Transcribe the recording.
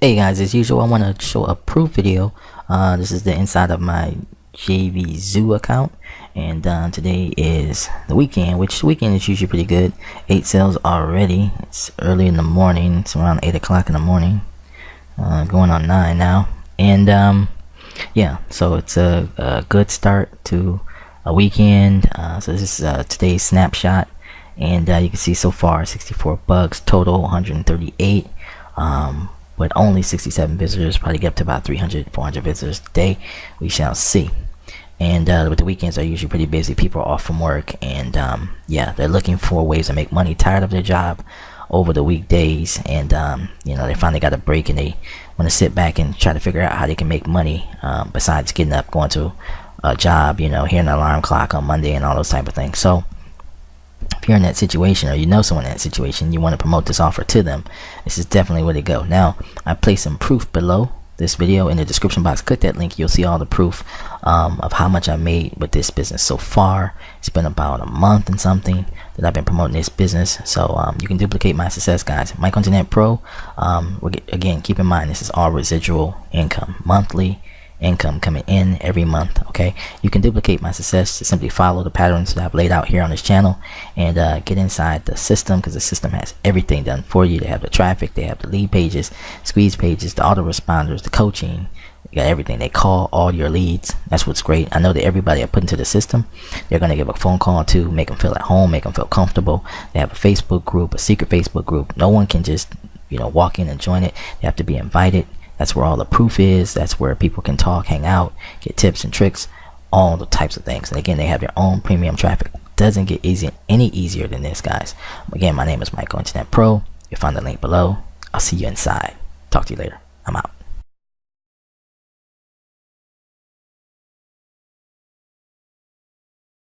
Hey guys, as usual, I want to show a proof video. This is the inside of my JV Zoo account, and today is the weekend, which the weekend is usually pretty good. 8 sales already. It's early in the morning. It's around 8 o'clock in the morning, going on 9 now. And yeah, so it's a good start to a weekend. So this is today's snapshot, and you can see so far 64 bucks total, 138. With only 67 visitors, probably get up to about 300 400 visitors a day. We shall see. And with the weekends are usually pretty busy, people are off from work, and yeah, they're looking for ways to make money, tired of their job over the weekdays, and you know, they finally got a break and they want to sit back and try to figure out how they can make money, besides getting up, going to a job, you know, hearing an alarm clock on Monday and all those type of things. So if you're in that situation, or you know someone in that situation, you want to promote this offer to them, this is definitely where to go. Now, I placed some proof below this video in the description box. Click that link, you'll see all the proof of how much I made with this business so far. It's been about a month and something that I've been promoting this business, so you can duplicate my success, guys. Mike on Internet Pro. Again, keep in mind, this is all residual income, monthly income coming in every month. Okay, you can duplicate my success to simply follow the patterns that I've laid out here on this channel and get inside the system, because the system has everything done for you. They have the traffic, they have the lead pages, squeeze pages, the autoresponders, the coaching. You got everything. They call all your leads. That's what's great. I know that everybody I put into the system, they're going to give a phone call to, make them feel at home, make them feel comfortable. They have a Facebook group, a secret Facebook group. No one can just, you know, walk in and join it. They have to be invited. That's where all the proof is. That's where people can talk, hang out, get tips and tricks, all the types of things. And again, they have their own premium traffic. Doesn't get any easier than this, guys. Again, my name is Mike on Internet Pro. You'll find the link below. I'll see you inside. Talk to you later. I'm out.